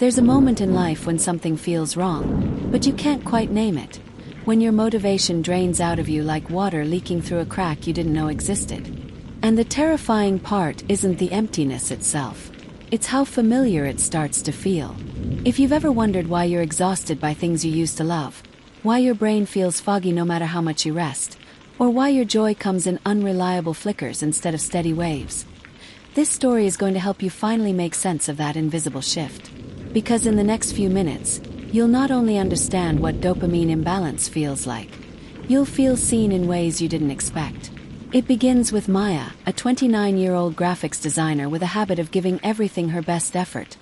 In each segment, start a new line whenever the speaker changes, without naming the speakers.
There's a moment in life when something feels wrong, but you can't quite name it. When your motivation drains out of you like water leaking through a crack you didn't know existed. And the terrifying part isn't the emptiness itself. It's how familiar it starts to feel. If you've ever wondered why you're exhausted by things you used to love, why your brain feels foggy no matter how much you rest, or why your joy comes in unreliable flickers instead of steady waves, this story is going to help you finally make sense of that invisible shift. Because in the next few minutes, you'll not only understand what dopamine imbalance feels like, you'll feel seen in ways you didn't expect. It begins with Maya, a 29-year-old graphics designer with a habit of giving everything her best effort,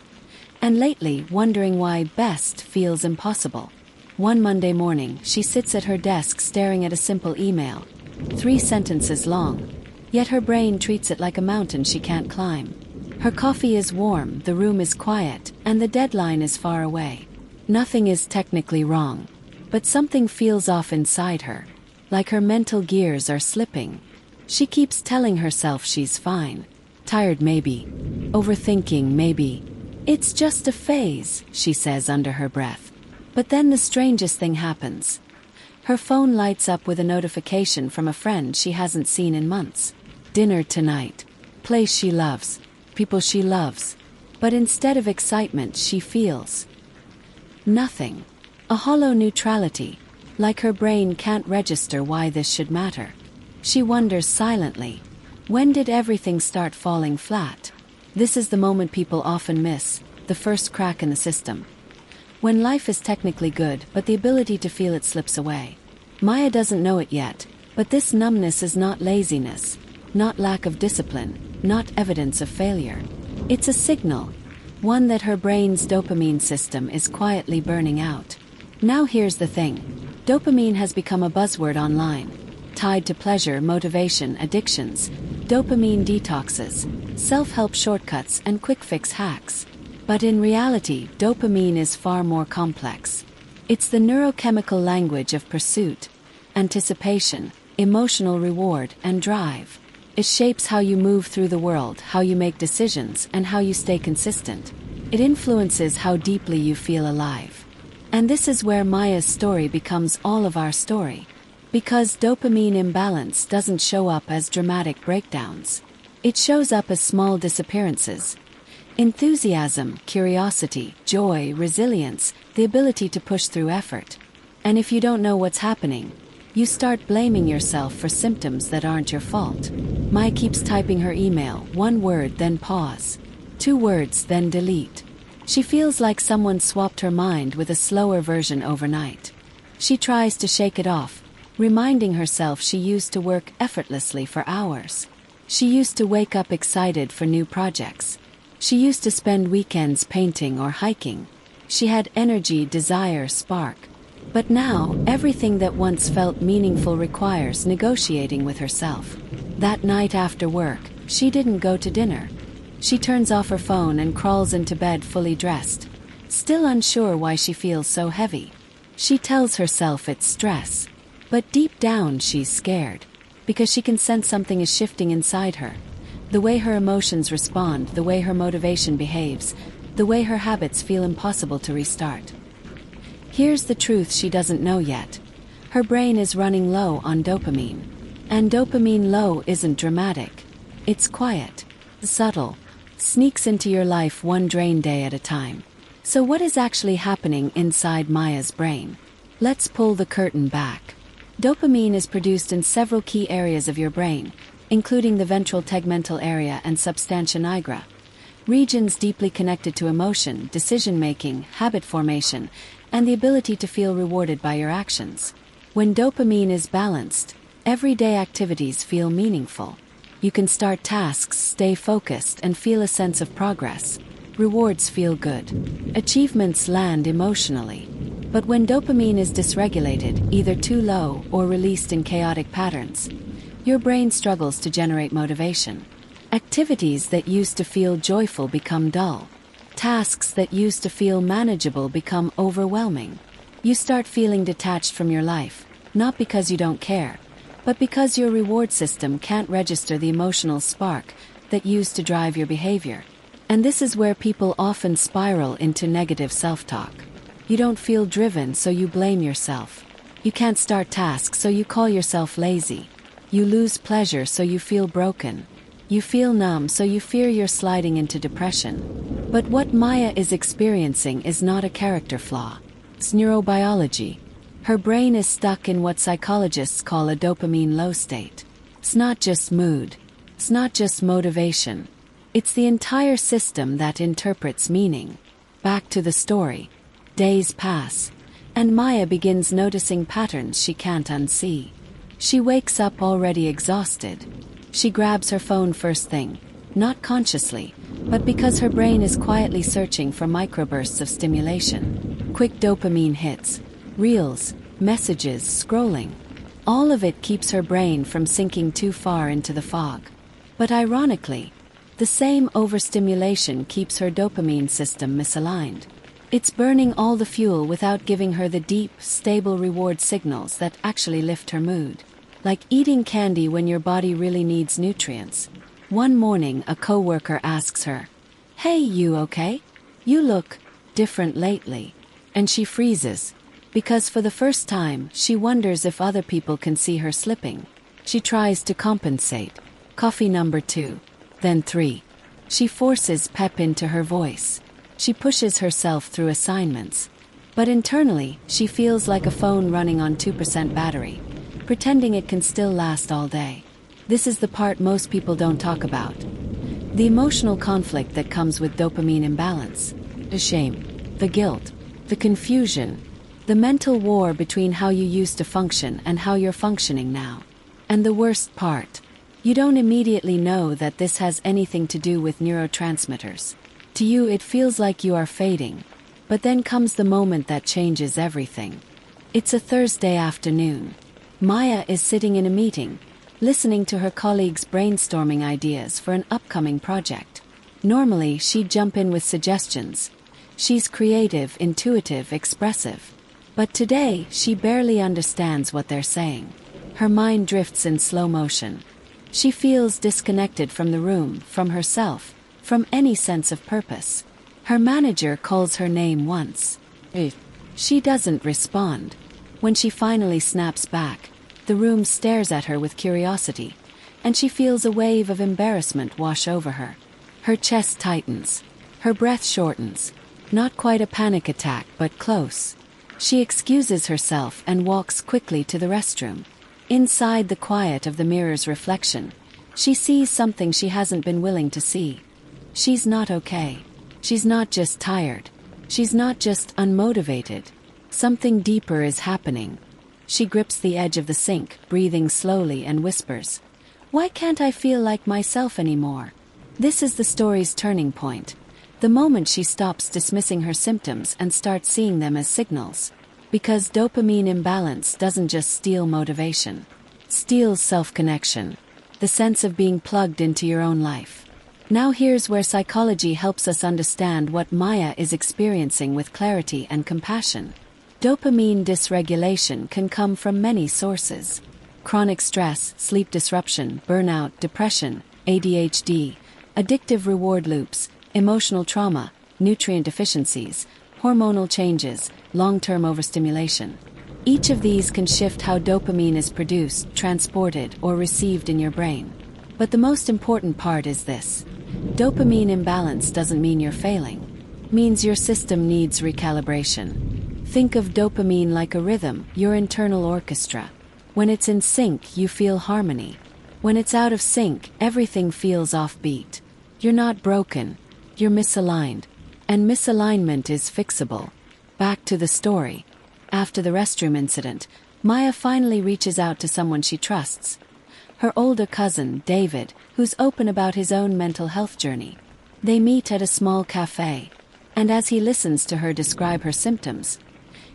and lately wondering why best feels impossible. One Monday morning, she sits at her desk staring at a simple email, 3 sentences long, yet her brain treats it like a mountain she can't climb. Her coffee is warm, the room is quiet, and the deadline is far away. Nothing is technically wrong, but something feels off inside her, like her mental gears are slipping. She keeps telling herself she's fine. Tired maybe. Overthinking maybe. It's just a phase, she says under her breath. But then the strangest thing happens. Her phone lights up with a notification from a friend she hasn't seen in months. Dinner tonight. Place she loves. People she loves. But instead of excitement, she feels nothing. A hollow neutrality, like her brain can't register why this should matter. She wonders silently, when did everything start falling flat? This is the moment people often miss, the first crack in the system. When life is technically good, but the ability to feel it slips away. Maya doesn't know it yet, but this numbness is not laziness, not lack of discipline, not evidence of failure. It's a signal, one that her brain's dopamine system is quietly burning out. Now here's the thing. Dopamine has become a buzzword online, tied to pleasure, motivation, addictions, dopamine detoxes, self-help shortcuts, and quick-fix hacks. But in reality, dopamine is far more complex. It's the neurochemical language of pursuit, anticipation, emotional reward, and drive. It shapes how you move through the world, how you make decisions, and how you stay consistent. It influences how deeply you feel alive. And this is where Maya's story becomes all of our story. Because dopamine imbalance doesn't show up as dramatic breakdowns. It shows up as small disappearances. Enthusiasm, curiosity, joy, resilience, the ability to push through effort. And if you don't know what's happening, you start blaming yourself for symptoms that aren't your fault. Maya keeps typing her email, 1 word, then pause. 2 words, then delete. She feels like someone swapped her mind with a slower version overnight. She tries to shake it off, reminding herself she used to work effortlessly for hours. She used to wake up excited for new projects. She used to spend weekends painting or hiking. She had energy, desire, spark. But now, everything that once felt meaningful requires negotiating with herself. That night after work, she didn't go to dinner. She turns off her phone and crawls into bed fully dressed, still unsure why she feels so heavy. She tells herself it's stress. But deep down she's scared, because she can sense something is shifting inside her. The way her emotions respond, the way her motivation behaves, the way her habits feel impossible to restart. Here's the truth she doesn't know yet. Her brain is running low on dopamine. And dopamine low isn't dramatic. It's quiet, subtle, sneaks into your life one drain day at a time. So what is actually happening inside Maya's brain? Let's pull the curtain back. Dopamine is produced in several key areas of your brain, including the ventral tegmental area and substantia nigra, regions deeply connected to emotion, decision-making, habit formation, and the ability to feel rewarded by your actions. When dopamine is balanced, everyday activities feel meaningful. You can start tasks, stay focused, and feel a sense of progress. Rewards feel good. Achievements land emotionally. But when dopamine is dysregulated, either too low or released in chaotic patterns, your brain struggles to generate motivation. Activities that used to feel joyful become dull. Tasks that used to feel manageable become overwhelming. You start feeling detached from your life, not because you don't care, but because your reward system can't register the emotional spark that used to drive your behavior. And this is where people often spiral into negative self-talk. You don't feel driven, so you blame yourself. You can't start tasks, so you call yourself lazy. You lose pleasure, so you feel broken. You feel numb, so you fear you're sliding into depression. But what Maya is experiencing is not a character flaw. It's neurobiology. Her brain is stuck in what psychologists call a dopamine low state. It's not just mood. It's not just motivation. It's the entire system that interprets meaning. Back to the story. Days pass, and Maya begins noticing patterns she can't unsee. She wakes up already exhausted. She grabs her phone first thing, not consciously, but because her brain is quietly searching for microbursts of stimulation. Quick dopamine hits, reels, messages, scrolling. All of it keeps her brain from sinking too far into the fog. But ironically, the same overstimulation keeps her dopamine system misaligned. It's burning all the fuel without giving her the deep, stable reward signals that actually lift her mood. Like eating candy when your body really needs nutrients. One morning, a coworker asks her, "Hey, you okay? You look different lately." And she freezes, because for the first time, she wonders if other people can see her slipping. She tries to compensate. Coffee number 2. Then 3. She forces pep into her voice. She pushes herself through assignments. But internally, she feels like a phone running on 2% battery, pretending it can still last all day. This is the part most people don't talk about. The emotional conflict that comes with dopamine imbalance. The shame, the guilt, the confusion, the mental war between how you used to function and how you're functioning now. And the worst part, you don't immediately know that this has anything to do with neurotransmitters. To you, it feels like you are fading. But then comes the moment that changes everything. It's a Thursday afternoon. Maya is sitting in a meeting, listening to her colleagues brainstorming ideas for an upcoming project. Normally, she'd jump in with suggestions. She's creative, intuitive, expressive. But today, she barely understands what they're saying. Her mind drifts in slow motion. She feels disconnected from the room, from herself, from any sense of purpose. Her manager calls her name once. She doesn't respond. When she finally snaps back, the room stares at her with curiosity, and she feels a wave of embarrassment wash over her. Her chest tightens. Her breath shortens. Not quite a panic attack, but close. She excuses herself and walks quickly to the restroom. Inside the quiet of the mirror's reflection, she sees something she hasn't been willing to see. She's not okay. She's not just tired. She's not just unmotivated. Something deeper is happening. She grips the edge of the sink, breathing slowly, and whispers, "Why can't I feel like myself anymore?" This is the story's turning point. The moment she stops dismissing her symptoms and starts seeing them as signals. Because dopamine imbalance doesn't just steal motivation. It steals self-connection. The sense of being plugged into your own life. Now here's where psychology helps us understand what Maya is experiencing with clarity and compassion. Dopamine dysregulation can come from many sources. Chronic stress, sleep disruption, burnout, depression, ADHD, addictive reward loops, emotional trauma, nutrient deficiencies, hormonal changes, long-term overstimulation. Each of these can shift how dopamine is produced, transported, or received in your brain. But the most important part is this. Dopamine imbalance doesn't mean you're failing. It means your system needs recalibration. Think of dopamine like a rhythm, your internal orchestra. When it's in sync, you feel harmony. When it's out of sync, everything feels offbeat. You're not broken. You're misaligned. And misalignment is fixable. Back to the story. After the restroom incident, Maya finally reaches out to someone she trusts. Her older cousin, David, who's open about his own mental health journey. They meet at a small cafe. And as he listens to her describe her symptoms,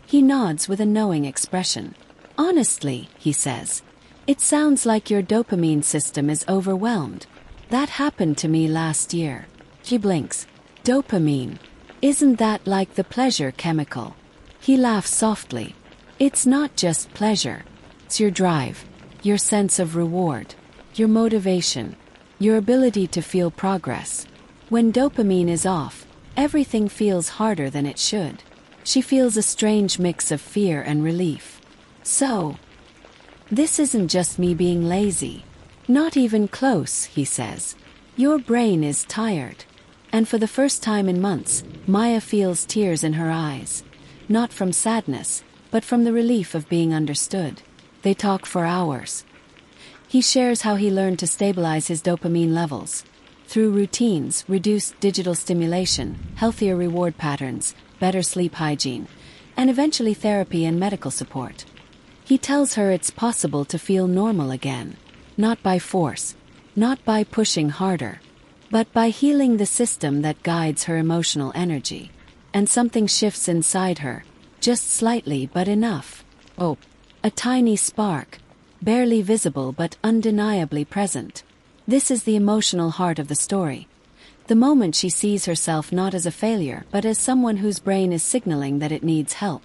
he nods with a knowing expression. "Honestly," he says, "it sounds like your dopamine system is overwhelmed. That happened to me last year." She blinks. "Dopamine. Isn't that like the pleasure chemical?" He laughs softly. "It's not just pleasure. It's your drive, your sense of reward, your motivation, your ability to feel progress. When dopamine is off, everything feels harder than it should. She feels a strange mix of fear and relief. So, this isn't just me being lazy. Not even close, he says. Your brain is tired. And for the first time in months, Maya feels tears in her eyes. Not from sadness, but from the relief of being understood. They talk for hours. He shares how he learned to stabilize his dopamine levels. Through routines, reduced digital stimulation, healthier reward patterns, better sleep hygiene, and eventually therapy and medical support. He tells her it's possible to feel normal again. Not by force, not by pushing harder, but by healing the system that guides her emotional energy. And something shifts inside her, just slightly but enough. Oh, a tiny spark, barely visible but undeniably present. This is the emotional heart of the story. The moment she sees herself not as a failure but as someone whose brain is signaling that it needs help.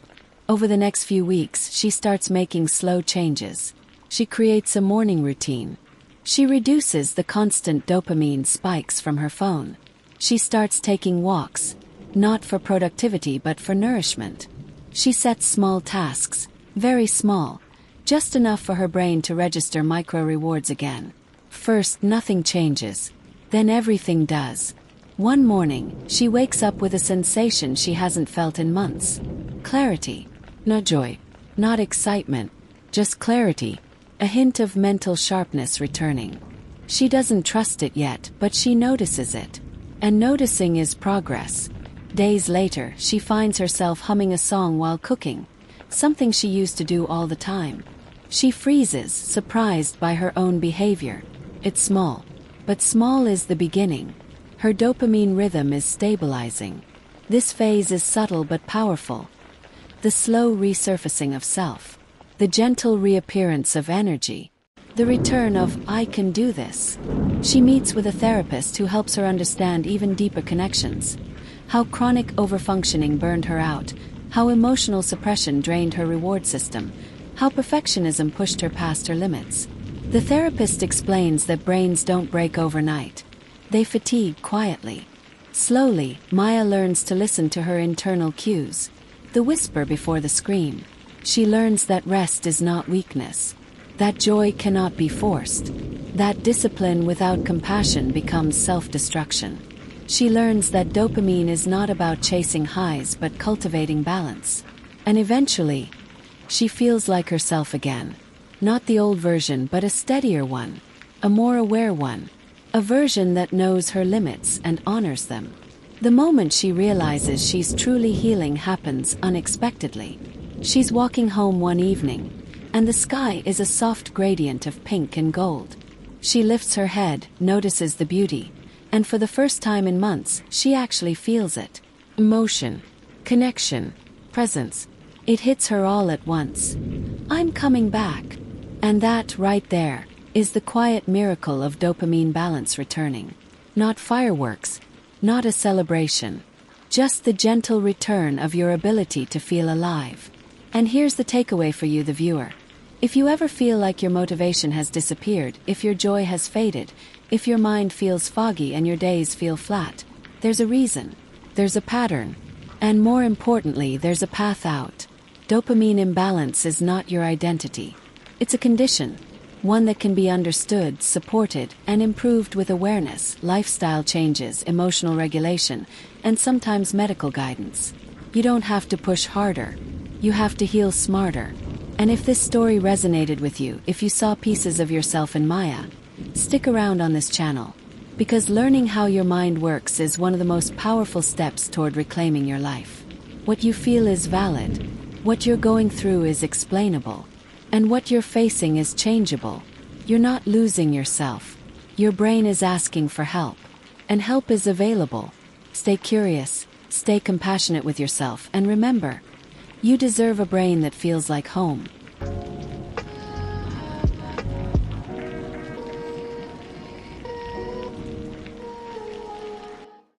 Over the next few weeks, she starts making slow changes. She creates a morning routine. She reduces the constant dopamine spikes from her phone. She starts taking walks, not for productivity but for nourishment. She sets small tasks, very small, just enough for her brain to register micro-rewards again. First, nothing changes. Then everything does. One morning, she wakes up with a sensation she hasn't felt in months. Clarity. Not joy. Not excitement. Just clarity. A hint of mental sharpness returning. She doesn't trust it yet, but she notices it. And noticing is progress. Days later, she finds herself humming a song while cooking, something she used to do all the time. She freezes, surprised by her own behavior. It's small, but small is the beginning. Her dopamine rhythm is stabilizing. This phase is subtle but powerful. The slow resurfacing of self. The gentle reappearance of energy. The return of, I can do this. She meets with a therapist who helps her understand even deeper connections. How chronic overfunctioning burned her out. How emotional suppression drained her reward system. How perfectionism pushed her past her limits. The therapist explains that brains don't break overnight. They fatigue quietly. Slowly, Maya learns to listen to her internal cues. The whisper before the scream. She learns that rest is not weakness. That joy cannot be forced. That discipline without compassion becomes self-destruction. She learns that dopamine is not about chasing highs but cultivating balance. And eventually, she feels like herself again. Not the old version but a steadier one. A more aware one. A version that knows her limits and honors them. The moment she realizes she's truly healing happens unexpectedly. She's walking home one evening, and the sky is a soft gradient of pink and gold. She lifts her head, notices the beauty, and for the first time in months, she actually feels it. Emotion, connection, presence. It hits her all at once. I'm coming back. And that, right there, is the quiet miracle of dopamine balance returning. Not fireworks, not a celebration. Just the gentle return of your ability to feel alive. And here's the takeaway for you, the viewer. If you ever feel like your motivation has disappeared, if your joy has faded, if your mind feels foggy and your days feel flat, there's a reason. There's a pattern. And more importantly, there's a path out. Dopamine imbalance is not your identity. It's a condition. One that can be understood, supported, and improved with awareness, lifestyle changes, emotional regulation, and sometimes medical guidance. You don't have to push harder. You have to heal smarter. And if this story resonated with you, if you saw pieces of yourself in Maya, stick around on this channel. Because learning how your mind works is one of the most powerful steps toward reclaiming your life. What you feel is valid. What you're going through is explainable. And what you're facing is changeable. You're not losing yourself. Your brain is asking for help. And help is available. Stay curious, stay compassionate with yourself, and remember, you deserve a brain that feels like home.